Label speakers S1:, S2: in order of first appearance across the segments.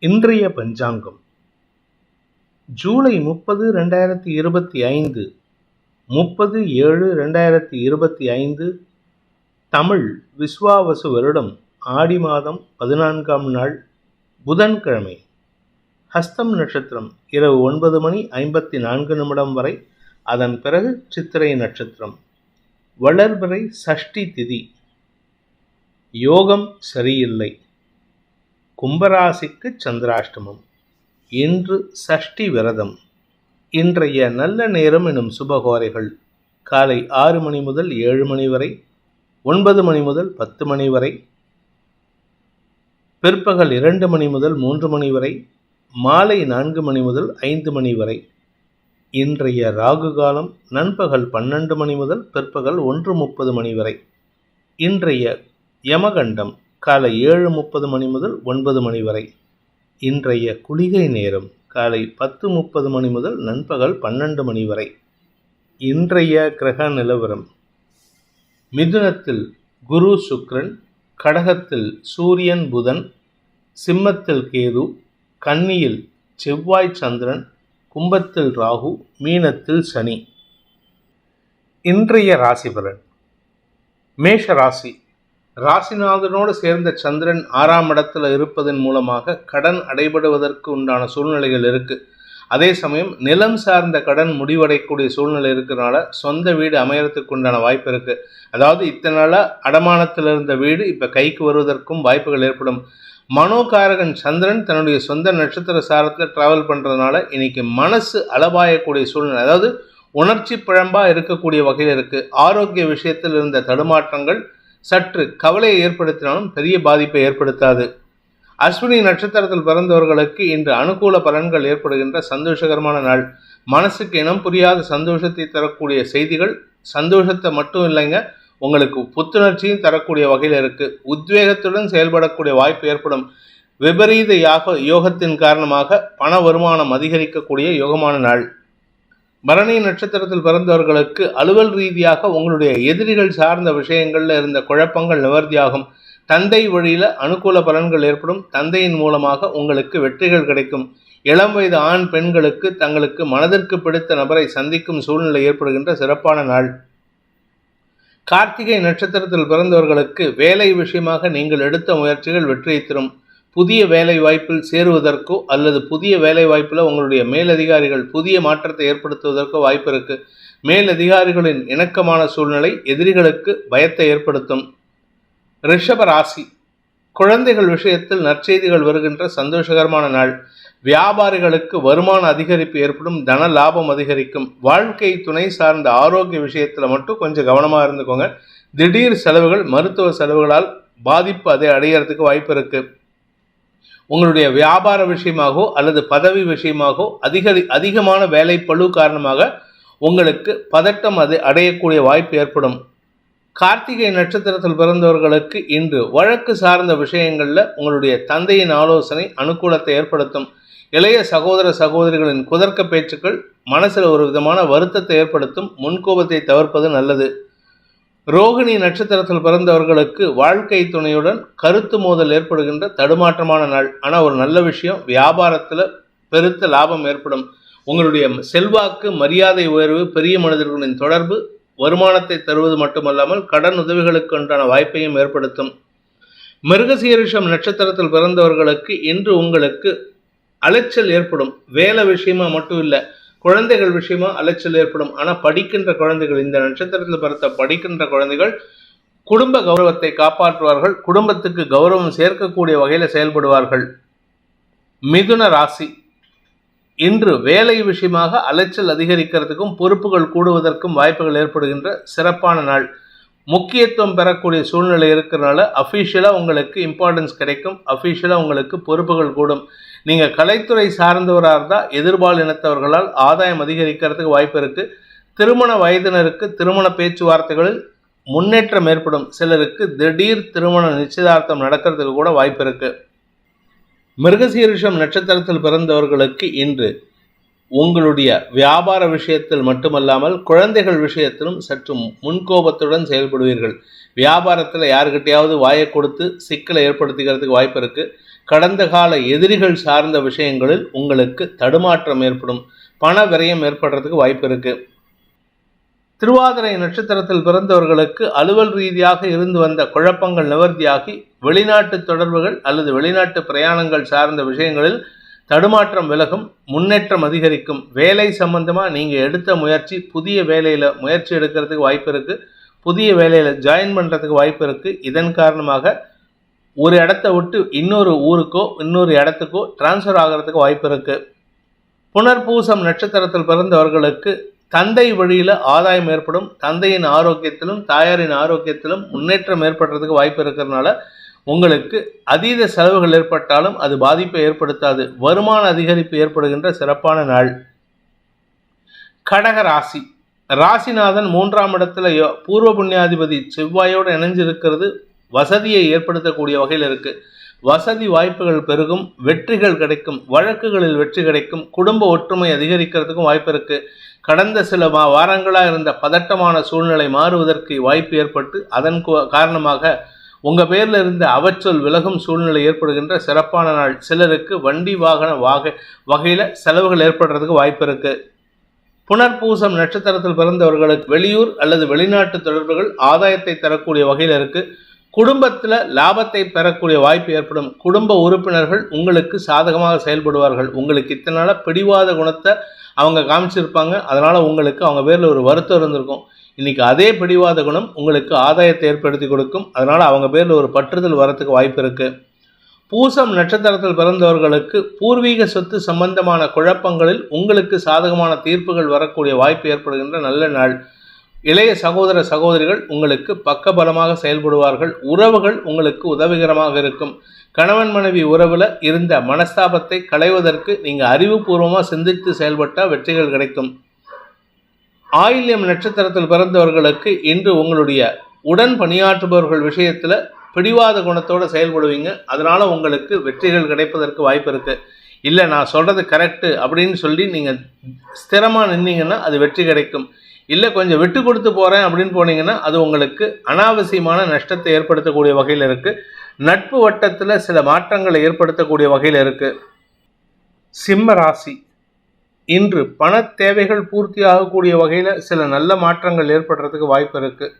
S1: இன்றைய பஞ்சாங்கம் ஜூலை 30, 2025 30/7/2025 தமிழ் விஸ்வாவசு வருடம் ஆடி மாதம் 14ஆம் நாள் புதன்கிழமை. ஹஸ்தம் நட்சத்திரம் இரவு 9:54 வரை, அதன் பிறகு சித்திரை நட்சத்திரம். வளர்பிறை சஷ்டி திதி. யோகம் சரியில்லை. கும்பராசிக்கு சந்திராஷ்டமம். இன்று சஷ்டி விரதம். இன்றைய நல்ல நேரம் எனும் சுபகோரைகள் காலை 6 மணி முதல் 7 மணி வரை, 9 மணி முதல் 10 மணி வரை, பிற்பகல் 2 மணி முதல் 3 மணி வரை, மாலை 4 மணி முதல் 5 மணி வரை. இன்றைய ராகு காலம் நண்பகல் 12 மணி முதல் பிற்பகல் 1:30 மணி வரை. இன்றைய யமகண்டம் காலை 7:30 மணி முதல் 9 மணி வரை. இன்றைய குளிகை நேரம் காலை 10:30 மணி முதல் நண்பகல் 12 மணி வரை. இன்றைய கிரக நிலவரம்: மிதுனத்தில் குரு சுக்கிரன், கடகத்தில் சூரியன் புதன், சிம்மத்தில் கேது, கன்னியில் செவ்வாய் சந்திரன், கும்பத்தில் ராகு, மீனத்தில் சனி. இன்றைய ராசி பலன்: மேஷ ராசி. ராசிநாதனோடு சேர்ந்த சந்திரன் 6ஆம் இடத்துல இருப்பதன் மூலமாக கடன் அடைபடுவதற்கு உண்டான சூழ்நிலைகள் இருக்கு. அதே சமயம் நிலம் சார்ந்த கடன் முடிவடையக்கூடிய சூழ்நிலை இருக்கிறனால சொந்த வீடு அமையறதுக்கு உண்டான வாய்ப்பு இருக்கு. அதாவது இத்தனை நாளா அடமானத்தில் இருந்த வீடு இப்ப கைக்கு வருவதற்கும் வாய்ப்புகள் ஏற்படும். மனோகாரகன் சந்திரன் தன்னுடைய சொந்த நட்சத்திர சாரத்தில் டிராவல் பண்றதுனால இன்னைக்கு மனசு அளவாயக்கூடிய சூழ்நிலை, அதாவது உணர்ச்சி பிழம்பா இருக்கக்கூடிய வகையில் இருக்கு. ஆரோக்கிய விஷயத்தில் இருந்த தடுமாற்றங்கள் சற்று கவலையை ஏற்படுத்தினாலும் பெரிய பாதிப்பை ஏற்படுத்தாது. அஸ்வினி நட்சத்திரத்தில் பிறந்தவர்களுக்கு இன்று அனுகூல பலன்கள் ஏற்படுகின்ற சந்தோஷகரமான நாள். மனசுக்கு இனம் புரியாத சந்தோஷத்தை தரக்கூடிய செய்திகள், சந்தோஷத்தை மட்டும் இல்லைங்க, உங்களுக்கு புத்துணர்ச்சியும் தரக்கூடிய வகையில் இருக்கு. உத்வேகத்துடன் செயல்படக்கூடிய வாய்ப்பு ஏற்படும். விபரீத யோகத்தின் காரணமாக பண வருமானம் அதிகரிக்கக்கூடிய யோகமான நாள். பரணி நட்சத்திரத்தில் பிறந்தவர்களுக்கு அலுவல் ரீதியாக உங்களுடைய எதிரிகள் சார்ந்த விஷயங்கள்ல இருந்த குழப்பங்கள் நிவர்த்தியாகும். தந்தை வழியில அனுகூல பலன்கள் ஏற்படும். தந்தையின் மூலமாக உங்களுக்கு வெற்றிகள் கிடைக்கும். இளம் வயது ஆண் பெண்களுக்கு தங்களுக்கு மனதிற்கு பிடித்த நபரை சந்திக்கும் சூழ்நிலை ஏற்படுகின்ற சிறப்பான நாள். கார்த்திகை நட்சத்திரத்தில் பிறந்தவர்களுக்கு வேலை விஷயமாக நீங்கள் எடுத்த முயற்சிகள் வெற்றியை தரும். புதிய வேலை வாய்ப்பில் சேருவதற்கோ அல்லது புதிய வேலை வாய்ப்பில் உங்களுடைய மேலதிகாரிகள் புதிய மாற்றத்தை ஏற்படுத்துவதற்கோ வாய்ப்பு இருக்கு. மேலதிகாரிகளின் இணக்கமான சூழ்நிலை எதிரிகளுக்கு பயத்தை ஏற்படுத்தும். ரிஷப ராசி. குழந்தைகள் விஷயத்தில் நற்செய்திகள் வருகின்ற சந்தோஷகரமான நாள். வியாபாரிகளுக்கு வருமான அதிகரிப்பு ஏற்படும். தன லாபம் அதிகரிக்கும். வாழ்க்கை துணை சார்ந்த ஆரோக்கிய விஷயத்தில் மட்டும் கொஞ்சம் கவனமாக இருந்துக்கோங்க. திடீர் செலவுகள், மருத்துவ செலவுகளால் பாதிப்பு அதை அடையிறதுக்கு வாய்ப்பு இருக்கு. உங்களுடைய வியாபார விஷயமாகவோ அல்லது பதவி விஷயமாகவோ அதிகமான வேலை பளு காரணமாக உங்களுக்கு பதட்டம் அது அடையக்கூடிய வாய்ப்பு ஏற்படும். கார்த்திகை நட்சத்திரத்தில் பிறந்தவர்களுக்கு இன்று வழக்கு சார்ந்த விஷயங்களில் உங்களுடைய தந்தையின் ஆலோசனை அனுகூலத்தை ஏற்படுத்தும். இளைய சகோதர சகோதரிகளின் குதர்க்க பேச்சுக்கள் மனசில் ஒரு விதமான வருத்தத்தை ஏற்படுத்தும். முன்கோபத்தை தவிர்ப்பது நல்லது. ரோகிணி நட்சத்திரத்தில் பிறந்தவர்களுக்கு வாழ்க்கை துணையுடன் கருத்து மோதல் ஏற்படுகின்ற தடுமாற்றமான நாள். ஆனால் ஒரு நல்ல விஷயம், வியாபாரத்தில் பெருத்த லாபம் ஏற்படும். உங்களுடைய செல்வாக்கு, மரியாதை உயர்வு, பெரிய மனிதர்களின் தொடர்பு வருமானத்தை தருவது மட்டுமல்லாமல் கடன் உதவிகளுக்கு உண்டான வாய்ப்பையும் ஏற்படுத்தும். மிருகசீரிஷம் நட்சத்திரத்தில் பிறந்தவர்களுக்கு இன்று உங்களுக்கு அலைச்சல் ஏற்படும். வேலை விஷயமா மட்டும் இல்லை, குழந்தைகள் விஷயமா அலைச்சல் ஏற்படும். ஆனால் படிக்கின்ற குழந்தைகள், இந்த நட்சத்திரத்தில் பிறந்த படிக்கின்ற குழந்தைகள் குடும்ப கௌரவத்தை காப்பாற்றுவார்கள். குடும்பத்துக்கு கௌரவம் சேர்க்கக்கூடிய வகையில் செயல்படுவார்கள். மிதுன ராசி. இன்று வேலை விஷயமாக அலைச்சல் அதிகரிக்கிறதுக்கும் பொறுப்புகள் கூடுவதற்கும் வாய்ப்புகள் ஏற்படுகின்ற சிறப்பான நாள். முக்கியத்துவம் பெறக்கூடிய சூழ்நிலை இருக்கிறனால அஃபீஷியலாக உங்களுக்கு இம்பார்ட்டன்ஸ் கிடைக்கும். அஃபீஷியலாக உங்களுக்கு பொறுப்புகள் கூடும். நீங்கள் கலைத்துறை சார்ந்தவராக இருந்தால் எதிர்பால் இனத்தவர்களால் ஆதாயம் அதிகரிக்கிறதுக்கு வாய்ப்பு இருக்குது. திருமண வயதினருக்கு திருமண பேச்சுவார்த்தைகளில் முன்னேற்றம் ஏற்படும். சிலருக்கு திடீர் திருமண நிச்சயதார்த்தம் நடக்கிறதுக்கு கூட வாய்ப்பு இருக்குது. மிருகசீரிஷம் நட்சத்திரத்தில் பிறந்தவர்களுக்கு இன்று உங்களுடைய வியாபார விஷயத்தில் மட்டுமல்லாமல் குழந்தைகள் விஷயத்திலும் சற்று முன்கோபத்துடன் செயல்படுவீர்கள். வியாபாரத்தில் யாருக்கிட்டையாவது வாயை கொடுத்து சிக்கலை ஏற்படுத்திக்கிறதுக்கு வாய்ப்பு இருக்குது. கடந்த கால எதிரிகள் சார்ந்த விஷயங்களில் உங்களுக்கு தடுமாற்றம் ஏற்படும், பண விரயம் ஏற்படுறதுக்கு வாய்ப்பு இருக்கு. திருவாதிரை நட்சத்திரத்தில் பிறந்தவர்களுக்கு அலுவல் ரீதியாக இருந்து வந்த குழப்பங்கள் நிவர்த்தியாகி வெளிநாட்டு தொடர்புகள் அல்லது வெளிநாட்டு பிரயாணங்கள் சார்ந்த விஷயங்களில் தடுமாற்றம் விலகும், முன்னேற்றம் அதிகரிக்கும். வேலை சம்பந்தமாக நீங்கள் எடுத்த முயற்சி, புதிய வேலையில் முயற்சி எடுக்கிறதுக்கு வாய்ப்பு இருக்குது, புதிய வேலையில் ஜாயின் பண்ணுறதுக்கு வாய்ப்பு இருக்குது. இதன் காரணமாக ஒரு இடத்த விட்டு இன்னொரு ஊருக்கோ இன்னொரு இடத்துக்கோ டிரான்ஸ்ஃபர் ஆகிறதுக்கு வாய்ப்பு இருக்குது. புனர்பூசம் நட்சத்திரத்தில் பிறந்தவர்களுக்கு தந்தை வழியில் ஆதாயம் ஏற்படும், தந்தையின் ஆரோக்கியத்திலும் தாயாரின் ஆரோக்கியத்திலும் முன்னேற்றம் ஏற்படுறதுக்கு வாய்ப்பு இருக்கிறதுனால உங்களுக்கு அதீத செலவுகள் ஏற்பட்டாலும் அது பாதிப்பை ஏற்படுத்தாது, வருமான அதிகரிப்பு ஏற்படுகின்ற சிறப்பான நாள். கடக ராசி, ராசிநாதன் 3ஆம் இடத்துல பூர்வ புண்ணியாதிபதி செவ்வாயோடு இணைஞ்சிருக்கிறது வசதியை ஏற்படுத்தக்கூடிய வகையில் இருக்குது. வசதி வாய்ப்புகள் பெருகும், வெற்றிகள் கிடைக்கும், வழக்குகளில் வெற்றி கிடைக்கும், குடும்ப ஒற்றுமை அதிகரிக்கிறதுக்கும் வாய்ப்பு இருக்குது. கடந்த சில வாரங்களாக இருந்த பதட்டமான சூழ்நிலை மாறுவதற்கு வாய்ப்பு ஏற்பட்டு அதன் காரணமாக உங்கள் பேரில் இருந்த அவச்சொல் விலகும் சூழ்நிலை ஏற்படுகின்ற சிறப்பான நாள். சிலருக்கு வண்டி வாகன வகையில் செலவுகள் ஏற்படுறதுக்கு வாய்ப்பு இருக்குது. புனர்பூசம் நட்சத்திரத்தில் பிறந்தவர்களுக்கு வெளியூர் அல்லது வெளிநாட்டு தொடர்புகள் ஆதாயத்தை தரக்கூடிய வகையில் இருக்குது. குடும்பத்தில் லாபத்தை பெறக்கூடிய வாய்ப்பு ஏற்படும். குடும்ப உறுப்பினர்கள் உங்களுக்கு சாதகமாக செயல்படுவார்கள். உங்களுக்கு இத்தனை நாளாக பிடிவாத குணத்தை அவங்க காமிச்சிருப்பாங்க, அதனால் உங்களுக்கு அவங்க பேரில் ஒரு வருத்தம் இருந்திருக்கும். இன்றைக்கி அதே பிடிவாத குணம் உங்களுக்கு ஆதாயத்தை ஏற்படுத்தி கொடுக்கும், அதனால் அவங்க பேரில் ஒரு பற்றுதல் வரத்துக்கு வாய்ப்பு இருக்குது. பூசம் நட்சத்திரத்தில் பிறந்தவர்களுக்கு பூர்வீக சொத்து சம்பந்தமான குழப்பங்களில் உங்களுக்கு சாதகமான தீர்ப்புகள் வரக்கூடிய வாய்ப்பு ஏற்படுகின்ற நல்ல நாள். இளைய சகோதர சகோதரிகள் உங்களுக்கு பக்கபலமாக செயல்படுவார்கள். உறவுகள் உங்களுக்கு உதவிகரமாக இருக்கும். கணவன் மனைவி உறவில் இருந்த மனஸ்தாபத்தை களைவதற்கு நீங்கள் அறிவுபூர்வமாக சிந்தித்து செயல்பட்டால் வெற்றிகள் கிடைக்கும். ஆயில்யம் நட்சத்திரத்தில் பிறந்தவர்களுக்கு இன்று உங்களுடைய உடன் பணியாற்றுபவர்கள் விஷயத்தில் பிடிவாத குணத்தோடு செயல்படுவீங்க, அதனால் உங்களுக்கு வெற்றிகள் கிடைப்பதற்கு வாய்ப்பு இருக்குது. இல்லை நான் சொல்கிறது கரெக்டு அப்படின்னு சொல்லி நீங்கள் ஸ்திரமாக நின்னீங்கன்னா அது வெற்றி கிடைக்கும். இல்லை கொஞ்சம் விட்டு கொடுத்து போகிறேன் அப்படின்னு போனீங்கன்னா அது உங்களுக்கு அனாவசியமான நஷ்டத்தை ஏற்படுத்தக்கூடிய வகையில் இருக்குது. நட்பு வட்டத்தில் சில மாற்றங்களை ஏற்படுத்தக்கூடிய வகையில் இருக்குது. சிம்ம ராசி, இன்று பண தேவைகள் பூர்த்தி ஆகக்கூடிய வகையில் சில நல்ல மாற்றங்கள் ஏற்படுறதுக்கு வாய்ப்பு இருக்குது.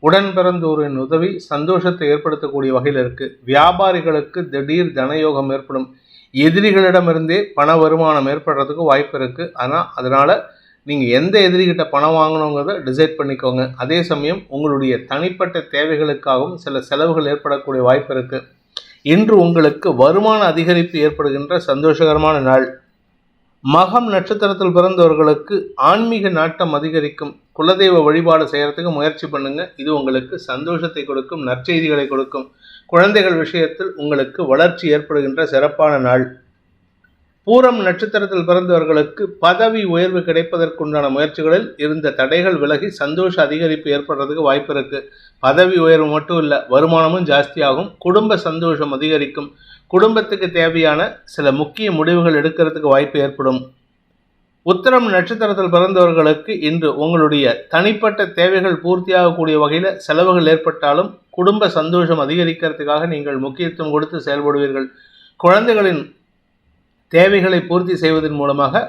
S1: உடன் பிறந்தோரின் உதவி சந்தோஷத்தை ஏற்படுத்தக்கூடிய வகையில் இருக்குது. வியாபாரிகளுக்கு திடீர் தனயோகம் ஏற்படும். எதிரிகளிடமிருந்தே பண வருமானம் ஏற்படுறதுக்கு வாய்ப்பு இருக்குது. ஆனால் அதனால் நீங்கள் எந்த எதிரிகிட்ட பணம் வாங்கணுங்கிறத டிசைட் பண்ணிக்கோங்க. அதே சமயம் உங்களுடைய தனிப்பட்ட தேவைகளுக்காகவும் சில செலவுகள் ஏற்படக்கூடிய வாய்ப்பு இருக்குது. இன்று உங்களுக்கு வருமான அதிகரிப்பு ஏற்படுகின்ற சந்தோஷகரமான நாள். மகம் நட்சத்திரத்தில் பிறந்தவர்களுக்கு ஆன்மீக நாட்டம் அதிகரிக்கும். குலதெய்வ வழிபாடு செய்கிறதுக்கு முயற்சி பண்ணுங்கள், இது உங்களுக்கு சந்தோஷத்தை கொடுக்கும், நற்செய்திகளை கொடுக்கும். குழந்தைகள் விஷயத்தில் உங்களுக்கு வளர்ச்சி ஏற்படுகின்ற சிறப்பான நாள். பூரம் நட்சத்திரத்தில் பிறந்தவர்களுக்கு பதவி உயர்வு கிடைப்பதற்குண்டான முயற்சிகளில் இருந்த தடைகள் விலகி சந்தோஷ அதிகரிப்பு ஏற்படுறதுக்கு வாய்ப்பு இருக்குது. பதவி உயர்வு மட்டும் இல்லை, வருமானமும் ஜாஸ்தியாகும், குடும்ப சந்தோஷம் அதிகரிக்கும். குடும்பத்துக்கு தேவையான சில முக்கிய முடிவுகள் எடுக்கிறதுக்கு வாய்ப்பு ஏற்படும். உத்திரம் நட்சத்திரத்தில் பிறந்தவர்களுக்கு இன்று உங்களுடைய தனிப்பட்ட தேவைகள் பூர்த்தியாகக்கூடிய வகையில் செலவுகள் ஏற்பட்டாலும் குடும்ப சந்தோஷம் அதிகரிக்கிறதுக்காக நீங்கள் முக்கியத்துவம் கொடுத்து செயல்படுவீர்கள். குழந்தைகளின் தேவைகளை பூர்த்தி செய்வதன் மூலமாக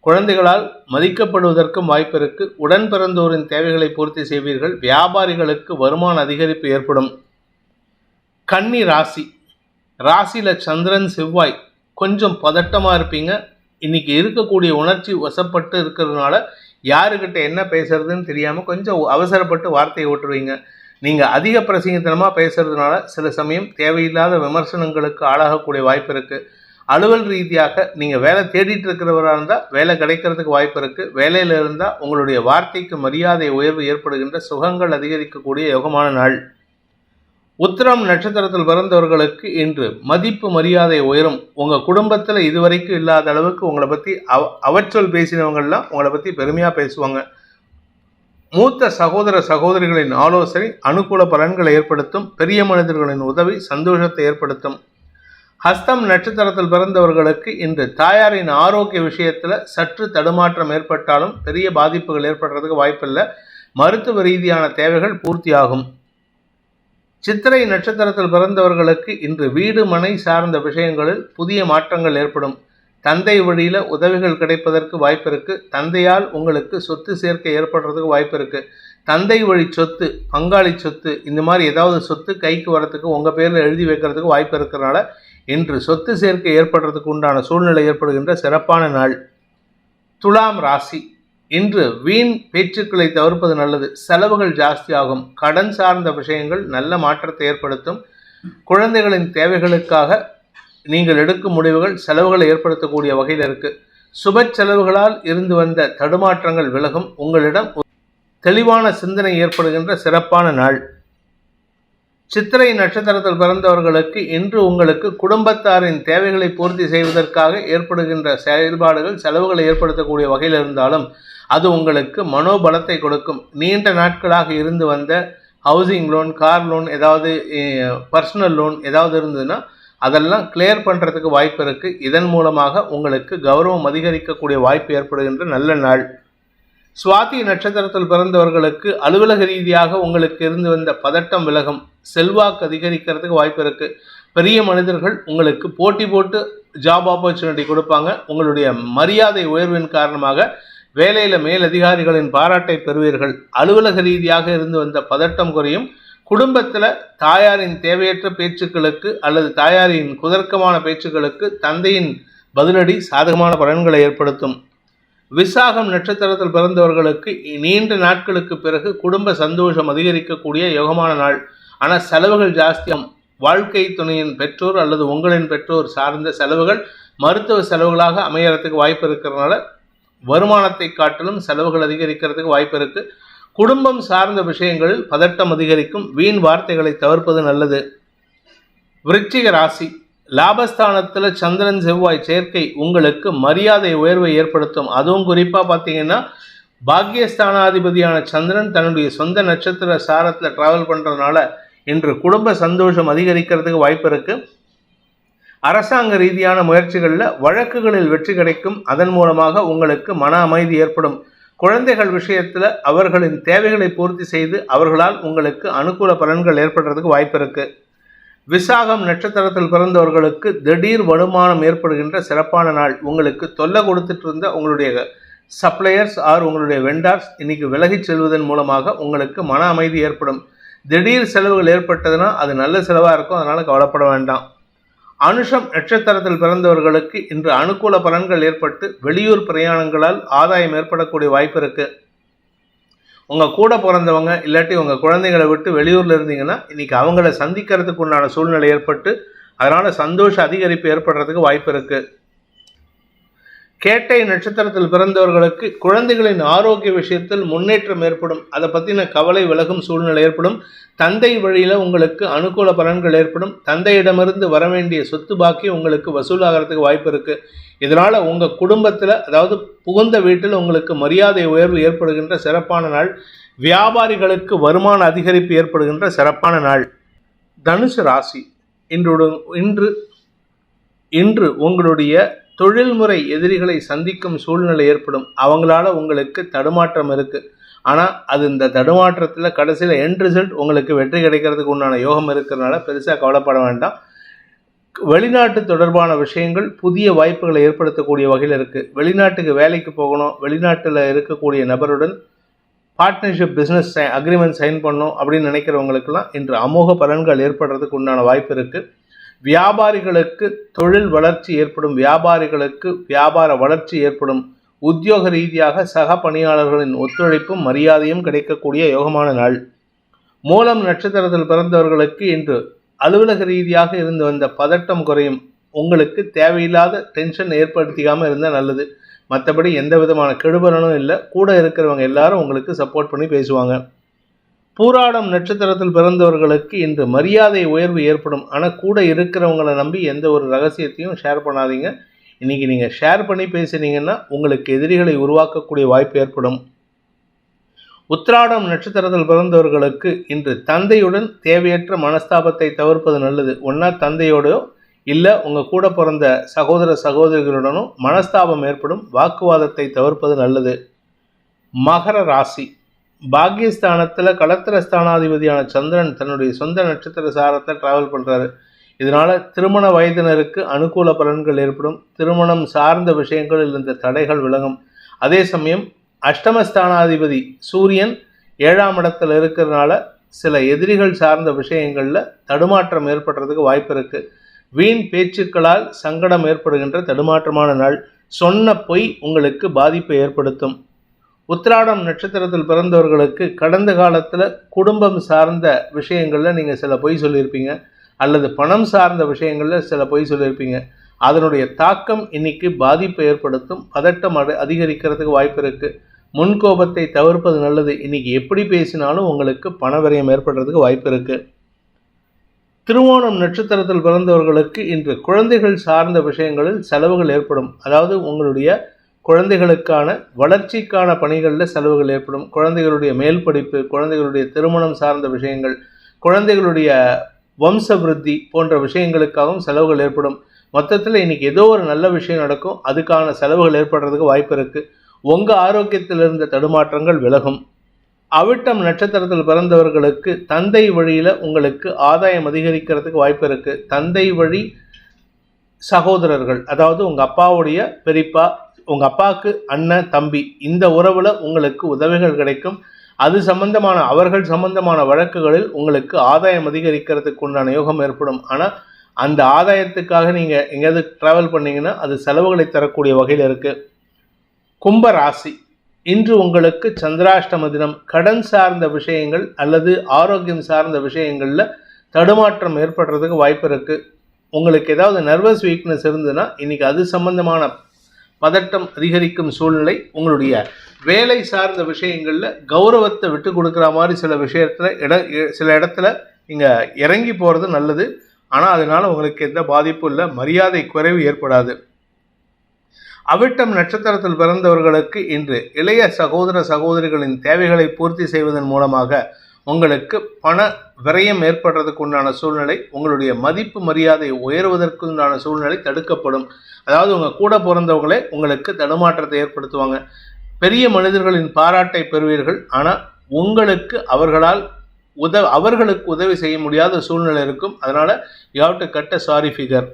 S1: குழந்தைகளால் மதிக்கப்படுவதற்கும் வாய்ப்பு இருக்குது. உடன் பிறந்தோரின் தேவைகளை பூர்த்தி செய்வீர்கள். வியாபாரிகளுக்கு வருமான அதிகரிப்பு ஏற்படும். கன்னி ராசி, ராசியில் சந்திரன் செவ்வாய் கொஞ்சம் பதட்டமாக இருப்பீங்க. இன்றைக்கி இருக்கக்கூடிய உணர்ச்சி வசப்பட்டு இருக்கிறதுனால யாருக்கிட்ட என்ன பேசுறதுன்னு தெரியாமல் கொஞ்சம் அவசரப்பட்டு வார்த்தையை ஓட்டுருவீங்க. நீங்கள் அதிக பிரசங்கத்தனமாக பேசுறதுனால சில சமயம் தேவையில்லாத விமர்சனங்களுக்கு ஆளாகக்கூடிய வாய்ப்பு இருக்குது. அலுவல் ரீதியாக நீங்கள் வேலை தேடிட்டு இருக்கிறவராக இருந்தால் வேலை கிடைக்கிறதுக்கு வாய்ப்பு இருக்குது. வேலையில் இருந்தால் உங்களுடைய வார்த்தைக்கு மரியாதை உயர்வு ஏற்படுகின்ற சுகங்கள் அதிகரிக்கக்கூடிய யோகமான நாள். உத்திரம் நட்சத்திரத்தில் பிறந்தவர்களுக்கு இன்று மதிப்பு மரியாதை உயரும். உங்கள் குடும்பத்தில் இதுவரைக்கும் இல்லாத அளவுக்கு உங்களை பற்றி அவச்சொல் பேசினவங்கள்லாம் உங்களை பற்றி பெருமையாக பேசுவாங்க. மூத்த சகோதர சகோதரிகளின் ஆலோசனை அனுகூல பலன்களை ஏற்படுத்தும். பெரிய மனிதர்களின் உதவி சந்தோஷத்தை ஏற்படுத்தும். ஹஸ்தம் நட்சத்திரத்தில் பிறந்தவர்களுக்கு இன்று தாயாரின் ஆரோக்கிய விஷயத்தில் சற்று தடுமாற்றம் ஏற்பட்டாலும் பெரிய பாதிப்புகள் ஏற்படுறதுக்கு வாய்ப்பில்லை. மருத்துவ ரீதியான தேவைகள் பூர்த்தியாகும். சித்திரை நட்சத்திரத்தில் பிறந்தவர்களுக்கு இன்று வீடு மனை சார்ந்த விஷயங்களில் புதிய மாற்றங்கள் ஏற்படும். தந்தை வழியில் உதவிகள் கிடைப்பதற்கு வாய்ப்பு இருக்குது. தந்தையால் உங்களுக்கு சொத்து சேர்க்கை ஏற்படுறதுக்கு வாய்ப்பு இருக்குது. தந்தை வழி சொத்து, பங்காளி சொத்து, இந்த மாதிரி ஏதாவது சொத்து கைக்கு வரத்துக்கு உங்கள் பேரில் எழுதி வைக்கிறதுக்கு வாய்ப்பு இருக்கிறனால இன்று சொத்து சேர்க்கை ஏற்படுறதுக்கு உண்டான சூழ்நிலை ஏற்படுகின்ற சிறப்பான நாள். துலாம் ராசி, இன்று வீண் பேச்சுக்களை தவிர்ப்பது நல்லது. செலவுகள் ஜாஸ்தியாகும். கடன் சார்ந்த விஷயங்கள் நல்ல மாற்றத்தை ஏற்படுத்தும். குழந்தைகளின் தேவைகளுக்காக நீங்கள் எடுக்கும் முடிவுகள் செலவுகளை ஏற்படுத்தக்கூடிய வகையில் இருக்கு. சுப செலவுகளால் இருந்து வந்த தடுமாற்றங்கள் விலகும். உங்களிடம் தெளிவான சிந்தனை ஏற்படுகின்ற சிறப்பான நாள். சித்திரை நட்சத்திரத்தில் பிறந்தவர்களுக்கு இன்று உங்களுக்கு குடும்பத்தாரின் தேவைகளை பூர்த்தி செய்வதற்காக ஏற்படுகின்ற செயல்பாடுகள் செலவுகளை ஏற்படுத்தக்கூடிய வகையில் இருந்தாலும் அது உங்களுக்கு மனோபலத்தை கொடுக்கும். நீண்ட நாட்களாக இருந்து வந்த ஹவுசிங் லோன், கார் லோன், ஏதாவது பர்சனல் லோன் ஏதாவது இருந்ததுன்னா அதெல்லாம் கிளியர் பண்ணுறதுக்கு வாய்ப்பு இருக்குது. இதன் மூலமாக உங்களுக்கு கௌரவம் அதிகரிக்கக்கூடிய வாய்ப்பு ஏற்படுகின்ற நல்ல நாள். சுவாதி நட்சத்திரத்தில் பிறந்தவர்களுக்கு அலுவலக ரீதியாக உங்களுக்கு இருந்து வந்த பதட்டம் விலகும். செல்வாக்கு அதிகரிக்கிறதுக்கு வாய்ப்பு இருக்குது. பெரிய மனிதர்கள் உங்களுக்கு போட்டி போட்டு ஜாப் ஆப்பர்ச்சுனிட்டி கொடுப்பாங்க. உங்களுடைய மரியாதை உயர்வின் காரணமாக வேலையில் மேலதிகாரிகளின் பாராட்டை பெறுவீர்கள். அலுவலக ரீதியாக இருந்து வந்த பதட்டம் குறையும். குடும்பத்தில் தாயாரின் தேவையற்ற பேச்சுக்களுக்கு அல்லது தாயாரின் குதர்க்கமான பேச்சுக்களுக்கு தந்தையின் பதிலடி சாதகமான பலன்களை ஏற்படுத்தும். விசாகம் நட்சத்திரத்தில் பிறந்தவர்களுக்கு நீண்ட நாட்களுக்கு பிறகு குடும்ப சந்தோஷம் அதிகரிக்கக்கூடிய யோகமான நாள். ஆனால் செலவுகள் ஜாஸ்தியாகும். வாழ்க்கை துணையின் பெற்றோர் அல்லது உங்களின் பெற்றோர் சார்ந்த செலவுகள் மருத்துவ செலவுகளாக அமையறதுக்கு வாய்ப்பு இருக்கிறதுனால வருமானத்தை காட்டிலும் செலவுகள் அதிகரிக்கிறதுக்கு வாய்ப்பு இருக்கு. குடும்பம் சார்ந்த விஷயங்களில் பதட்டம் அதிகரிக்கும். வீண் வார்த்தைகளை தவிர்ப்பது நல்லது. விருச்சிக ராசி, லாபஸ்தானத்தில் சந்திரன் செவ்வாய் சேர்க்கை உங்களுக்கு மரியாதை உயர்வை ஏற்படுத்தும். அதுவும் குறிப்பாக பார்த்தீங்கன்னா பாக்கியஸ்தானாதிபதியான சந்திரன் தன்னுடைய சொந்த நட்சத்திர சாரத்தில் டிராவல் பண்ணுறதுனால இன்று குடும்ப சந்தோஷம் அதிகரிக்கிறதுக்கு வாய்ப்பு இருக்குது. அரசாங்க ரீதியான முயற்சிகளில் வழக்குகளில் வெற்றி கிடைக்கும். அதன் மூலமாக உங்களுக்கு மன அமைதி ஏற்படும். குழந்தைகள் விஷயத்தில் அவர்களின் தேவைகளை பூர்த்தி செய்து அவர்களால் உங்களுக்கு அனுகூல பலன்கள் ஏற்படுறதுக்கு வாய்ப்பு இருக்குது. விசாகம் நட்சத்திரத்தில் பிறந்தவர்களுக்கு திடீர் வருமானம் ஏற்படுகின்ற சிறப்பான நாள். உங்களுக்கு தொல்லை கொடுத்துட்டு இருந்த உங்களுடைய சப்ளையர்ஸ் உங்களுடைய வெண்டார்ஸ் இன்னைக்கு விலகிச் செல்வதன் மூலமாக உங்களுக்கு மன அமைதி ஏற்படும். திடீர் செலவுகள் ஏற்பட்டதுன்னா அது நல்ல செலவாக இருக்கும். அதனால் கவலைப்பட வேண்டாம். அனுஷம் நட்சத்திரத்தில் பிறந்தவர்களுக்கு இன்று அனுகூல பலன்கள் ஏற்பட்டு வெளியூர் பிரயாணங்களால் ஆதாயம் ஏற்படக்கூடிய வாய்ப்பு இருக்குது. உங்கள் கூட பிறந்தவங்க இல்லாட்டி உங்கள் குழந்தைகளை விட்டு வெளியூரில் இருந்தீங்கன்னா இன்றைக்கி அவங்கள சந்திக்கிறதுக்கு உண்டான சூழ்நிலை ஏற்பட்டு அதனால் சந்தோஷ அதிகரிப்பு ஏற்படுறதுக்கு வாய்ப்பு இருக்குது. கேட்டை நட்சத்திரத்தில் பிறந்தவர்களுக்கு குழந்தைகளின் ஆரோக்கிய விஷயத்தில் முன்னேற்றம் ஏற்படும். அதை பற்றின கவலை விலகும் சூழ்நிலை ஏற்படும். தந்தை வழியில் உங்களுக்கு அனுகூல பலன்கள் ஏற்படும். தந்தையிடமிருந்து வர வேண்டிய சொத்து பாக்கி உங்களுக்கு வசூலாகிறதுக்கு வாய்ப்பு இருக்குது. இதனால் உங்கள் குடும்பத்தில் அதாவது புகுந்த வீட்டில் உங்களுக்கு மரியாதை உயர்வு ஏற்படுகின்ற சிறப்பான நாள். வியாபாரிகளுக்கு வருமான அதிகரிப்பு ஏற்படுகின்ற சிறப்பான நாள். தனுசு ராசி, இன்று உங்களுடைய தொழில்முறை எதிரிகளை சந்திக்கும் சூழ்நிலை ஏற்படும். அவங்களால உங்களுக்கு தடுமாற்றம் இருக்குது. ஆனால் அது இந்த தடுமாற்றத்தில் கடைசியில் எண்ட் ரிசல்ட் உங்களுக்கு வெற்றி கிடைக்கிறதுக்கு உண்டான யோகம் இருக்கிறதுனால பெருசாக கவலைப்பட வேண்டாம். வெளிநாட்டு தொடர்பான விஷயங்கள் புதிய வாய்ப்புகளை ஏற்படுத்தக்கூடிய வகையில் இருக்குது. வெளிநாட்டுக்கு வேலைக்கு போகணும், வெளிநாட்டில் இருக்கக்கூடிய நபருடன் பார்ட்னர்ஷிப் பிஸ்னஸ் அக்ரிமெண்ட் சைன் பண்ணணும் அப்படின்னு நினைக்கிறவங்களுக்கெல்லாம் இன்று அமோக பலன்கள் ஏற்படுறதுக்கு உண்டான வாய்ப்பு இருக்குது. வியாபாரிகளுக்கு தொழில் வளர்ச்சி ஏற்படும். வியாபாரிகளுக்கு வியாபார வளர்ச்சி ஏற்படும். உத்தியோக ரீதியாக சக பணியாளர்களின் ஒத்துழைப்பும் மரியாதையும் கிடைக்கக்கூடிய யோகமான நாள். மூலம் நட்சத்திரத்தில் பிறந்தவர்களுக்கு இன்று அலுவலக ரீதியாக இருந்து வந்த பதட்டம் குறையும். உங்களுக்கு தேவையில்லாத டென்ஷன் ஏற்படுத்திக்காமல் இருந்தால் நல்லது. மற்றபடி எந்த விதமான கெடுபலனும் இல்லை. கூட இருக்கிறவங்க எல்லாரும் உங்களுக்கு சப்போர்ட் பண்ணி பேசுவாங்க. பூராடம் நட்சத்திரத்தில் பிறந்தவர்களுக்கு இன்று மரியாதை உயர்வு ஏற்படும். ஆனால் கூட இருக்கிறவங்களை நம்பி எந்த ஒரு ரகசியத்தையும் ஷேர் பண்ணாதீங்க. இன்றைக்கி நீங்கள் ஷேர் பண்ணி பேசுனீங்கன்னா உங்களுக்கு எதிரிகளை உருவாக்கக்கூடிய வாய்ப்பு ஏற்படும். உத்திராடம் நட்சத்திரத்தில் பிறந்தவர்களுக்கு இன்று தந்தையுடன் தேவையற்ற மனஸ்தாபத்தை தவிர்ப்பது நல்லது. ஒன்றா தந்தையோடோ இல்லை உங்கள் கூட பிறந்த சகோதர சகோதரிகளுடனும் மனஸ்தாபம் ஏற்படும். வாக்குவாதத்தை தவிர்ப்பது நல்லது. மகர ராசி, பாக்கியஸ்தானத்தில் களத்திர ஸ்தானாதிபதியான சந்திரன் தன்னுடைய சொந்த நட்சத்திர சாரத்தை டிராவல் பண்ணுறாரு. இதனால் திருமண வயதினருக்கு அனுகூல பலன்கள் ஏற்படும். திருமணம் சார்ந்த விஷயங்களில் இருந்த தடைகள் விலகும். அதே சமயம் அஷ்டமஸ்தானாதிபதி சூரியன் 7ஆம் இடத்துல இருக்கிறதுனால சில எதிரிகள் சார்ந்த விஷயங்களில் தடுமாற்றம் ஏற்படுறதுக்கு வாய்ப்பு இருக்குது. வீண் பேச்சுக்களால் சங்கடம் ஏற்படுகின்ற தடுமாற்றமான நாள். சொன்ன பொய் உங்களுக்கு பாதிப்பை ஏற்படுத்தும். உத்திராடம் நட்சத்திரத்தில் பிறந்தவர்களுக்கு கடந்த காலத்தில் குடும்பம் சார்ந்த விஷயங்களில் நீங்கள் சில பொய் சொல்லியிருப்பீங்க, அல்லது பணம் சார்ந்த விஷயங்களில் சில பொய் சொல்லியிருப்பீங்க. அதனுடைய தாக்கம் இன்னைக்கு பாதிப்பை ஏற்படுத்தும். பதட்டம் அதிகரிக்கிறதுக்கு வாய்ப்பு இருக்குது. முன்கோபத்தை தவிர்ப்பது நல்லது. இன்னைக்கு எப்படி பேசினாலும் உங்களுக்கு பண விரயம் ஏற்படுறதுக்கு வாய்ப்பு இருக்குது. திருவோணம் நட்சத்திரத்தில் பிறந்தவர்களுக்கு இன்று குழந்தைகள் சார்ந்த விஷயங்களில் செலவுகள் ஏற்படும். அதாவது உங்களுடைய குழந்தைகளுக்கான வளர்ச்சிக்கான பணிகளில் செலவுகள் ஏற்படும். குழந்தைகளுடைய மேல் படிப்பு, குழந்தைகளுடைய திருமணம் சார்ந்த விஷயங்கள், குழந்தைகளுடைய வம்ச விருத்தி போன்ற விஷயங்களுக்காகவும் செலவுகள் ஏற்படும். மொத்தத்தில் இன்னைக்கு ஏதோ ஒரு நல்ல விஷயம் நடக்கும், அதுக்கான செலவுகள் ஏற்படுறதுக்கு வாய்ப்பு இருக்குது. உங்கள் ஆரோக்கியத்தில் இருந்த தடுமாற்றங்கள் விலகும். அவிட்டம் நட்சத்திரத்தில் பிறந்தவர்களுக்கு தந்தை வழியில் உங்களுக்கு ஆதாயம் அதிகரிக்கிறதுக்கு வாய்ப்பு இருக்குது. தந்தை வழி சகோதரர்கள், அதாவது உங்கள் அப்பாவுடைய பெரியப்பா, உங்கள் அப்பாவுக்கு அண்ணன் தம்பி, இந்த உறவில் உங்களுக்கு உதவிகள் கிடைக்கும். அது சம்பந்தமான அவர்கள் சம்பந்தமான வழக்குகளில் உங்களுக்கு ஆதாயம் அதிகரிக்கிறதுக்கு உண்டான யோகம் ஏற்படும். ஆனால் அந்த ஆதாயத்துக்காக நீங்கள் எங்கேயாவது ட்ராவல் பண்ணிங்கன்னா அது செலவுகளை தரக்கூடிய வகையில் இருக்குது. கும்ப ராசி, இன்று உங்களுக்கு சந்திராஷ்டம தினம். கடன் சார்ந்த விஷயங்கள் அல்லது ஆரோக்கியம் சார்ந்த விஷயங்களில் தடுமாற்றம் ஏற்படுறதுக்கு வாய்ப்பு இருக்குது. உங்களுக்கு ஏதாவது நர்வஸ் வீக்னஸ் இருந்ததுன்னா இன்றைக்கி அது சம்பந்தமான பதட்டம் அதிகரிக்கும் சூழ்நிலை. உங்களுடைய வேலை சார்ந்த விஷயங்களில் கௌரவத்தை விட்டு கொடுக்குற மாதிரி சில இடத்துல நீங்கள் இறங்கி போகிறது நல்லது. ஆனால் அதனால் உங்களுக்கு எந்த பாதிப்பும் இல்லை, மரியாதை குறைவு ஏற்படாது. அவிட்டம் நட்சத்திரத்தில் பிறந்தவர்களுக்கு இன்று இளைய சகோதர சகோதரிகளின் தேவைகளை பூர்த்தி செய்வதன் மூலமாக உங்களுக்கு பண விரயம் ஏற்படுறதுக்கு உண்டான சூழ்நிலை, உங்களுடைய மதிப்பு மரியாதை உயர்வதற்கு உண்டான சூழ்நிலை தடுக்கப்படும். அதாவது உங்கள் கூட பிறந்தவங்களே உங்களுக்கு தடுமாற்றத்தை ஏற்படுத்துவாங்க. பெரிய மனிதர்களின் பாராட்டை பெறுவீர்கள். ஆனால் உங்களுக்கு அவர்களுக்கு உதவி செய்ய முடியாத சூழ்நிலை இருக்கும். அதனால் you have to cut a sorry figure.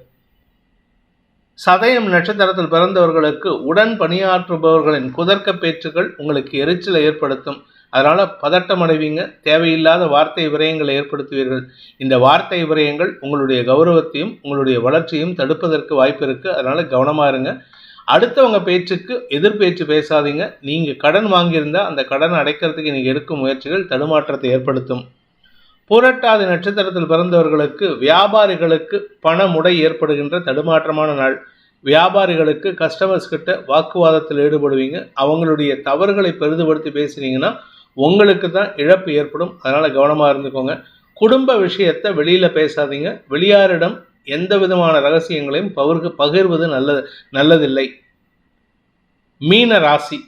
S1: சதயம் நட்சத்திரத்தில் பிறந்தவர்களுக்கு உடன் பணியாற்றுபவர்களின் குதர்க்க பேச்சுக்கள் உங்களுக்கு எரிச்சலை ஏற்படுத்தும். அதனால் பதட்டம் அடைவீங்க. தேவையில்லாத வார்த்தை விரயங்களை ஏற்படுத்துவீர்கள். இந்த வார்த்தை விரயங்கள் உங்களுடைய கௌரவத்தையும் உங்களுடைய வளர்ச்சியும் தடுப்பதற்கு வாய்ப்பு இருக்குது. அதனால் கவனமாக இருங்க. அடுத்தவங்க பேச்சுக்கு எதிர்பேச்சு பேசாதீங்க. நீங்கள் கடன் வாங்கியிருந்தால் அந்த கடனை அடைக்கிறதுக்கு நீங்கள் எடுக்கும் முயற்சிகள் தடுமாற்றத்தை ஏற்படுத்தும். பூரட்டாதி நட்சத்திரத்தில் பிறந்தவர்களுக்கு வியாபாரிகளுக்கு பணமுடை ஏற்படுகின்ற தடுமாற்றமான நாள். வியாபாரிகளுக்கு கஸ்டமர்ஸ் கிட்ட வாக்குவாதத்தில் ஈடுபடுவீங்க. அவங்களுடைய தவறுகளை பெரிதுபடுத்தி பேசுனீங்கன்னா உங்களுக்கு தான் இழப்பு ஏற்படும். அதனால் கவனமாக இருந்துக்கோங்க. குடும்ப விஷயத்தை வெளியில் பேசாதீங்க. வெளியாரிடம் எந்த விதமான ரகசியங்களையும் பகிர்வது நல்லதில்லை. மீன ராசி,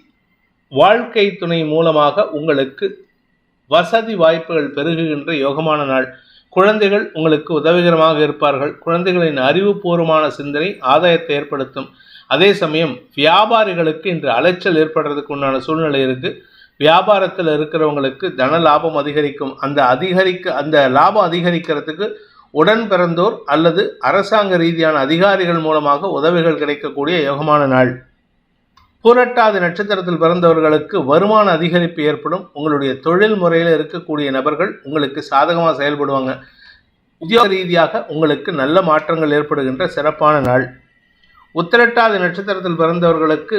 S1: வாழ்க்கை துணை மூலமாக உங்களுக்கு வசதி வாய்ப்புகள் பெருகுகின்ற யோகமான நாள். குழந்தைகள் உங்களுக்கு உதவிகரமாக இருப்பார்கள். குழந்தைகளின் அறிவுபூர்வமான சிந்தனை ஆதாயத்தை ஏற்படுத்தும். அதே சமயம் வியாபாரிகளுக்கு இன்று அலைச்சல் ஏற்படுறதுக்கு உண்டான சூழ்நிலை இருக்குது. வியாபாரத்தில் இருக்கிறவங்களுக்கு தன லாபம் அதிகரிக்கும். அந்த லாபம் அதிகரிக்கிறதுக்கு உடன் பிறந்தோர் அல்லது அரசாங்க ரீதியான அதிகாரிகள் மூலமாக உதவிகள் கிடைக்கக்கூடிய யோகமான நாள். பூரட்டாதி நட்சத்திரத்தில் பிறந்தவர்களுக்கு வருமான அதிகரிப்பு ஏற்படும். உங்களுடைய தொழில் முறையில் இருக்கக்கூடிய நபர்கள் உங்களுக்கு சாதகமாக செயல்படுவாங்க. உத்தியோக ரீதியாக உங்களுக்கு நல்ல மாற்றங்கள் ஏற்படுகின்ற சிறப்பான நாள். உத்திரட்டாதி நட்சத்திரத்தில் பிறந்தவர்களுக்கு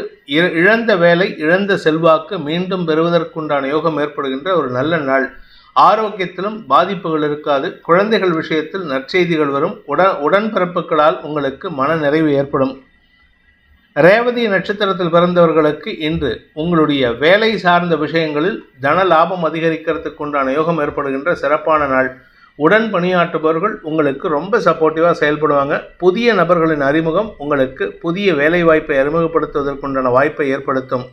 S1: இழந்த வேலை, இழந்த செல்வாக்கு மீண்டும் பெறுவதற்குண்டான யோகம் ஏற்படுகின்ற ஒரு நல்ல நாள். ஆரோக்கியத்திலும் பாதிப்புகள் இருக்காது. குழந்தைகள் விஷயத்தில் நற்செய்திகள் வரும். உடன்பிறப்புகளால் உங்களுக்கு மன நிறைவு ஏற்படும். ரேவதி நட்சத்திரத்தில் பிறந்தவர்களுக்கு இன்று உங்களுடைய வேலை சார்ந்த விஷயங்களில் தன லாபம் அதிகரிக்கிறதுக்கு உண்டான யோகம் ஏற்படுகின்ற சிறப்பான நாள். உடன் பணியாற்றுபவர்கள் உங்களுக்கு ரொம்ப சப்போர்ட்டிவாக செயல்படுவாங்க. புதிய நபர்களின் அறிமுகம் உங்களுக்கு புதிய வேலை வாய்ப்பை அறிமுகப்படுத்துவதற்குண்டான வாய்ப்பை ஏற்படுத்தும்.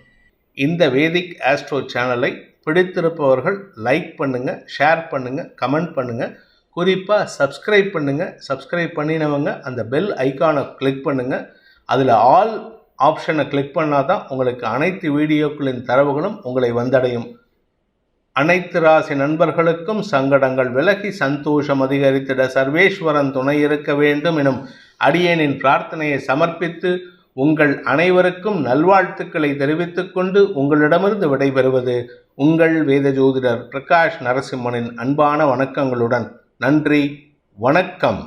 S1: இந்த வேதிக் ஆஸ்ட்ரோ சேனலை பிடித்திருப்பவர்கள் லைக் பண்ணுங்கள், ஷேர் பண்ணுங்கள், கமெண்ட் பண்ணுங்கள். குறிப்பாக சப்ஸ்கிரைப் பண்ணுங்கள். சப்ஸ்கிரைப் பண்ணினவங்க அந்த பெல் ஐக்கானை கிளிக் பண்ணுங்கள். அதில் ஆல் ஆப்ஷனை கிளிக் பண்ணால் தான் உங்களுக்கு அனைத்து வீடியோக்களின் தரவுகளும் உங்களை வந்தடையும். அனைத்து ராசி நண்பர்களுக்கும் சங்கடங்கள் விலகி சந்தோஷம் அதிகரித்திட சர்வேஸ்வரன் துணை இருக்க வேண்டும் எனும் அடியேனின் பிரார்த்தனையை சமர்ப்பித்து உங்கள் அனைவருக்கும் நல்வாழ்த்துக்களை தெரிவித்துக் கொண்டு உங்களிடமிருந்து விடைபெறுவது உங்கள் வேத ஜோதிடர் பிரகாஷ் நரசிம்மனின் அன்பான வணக்கங்களுடன். நன்றி, வணக்கம்.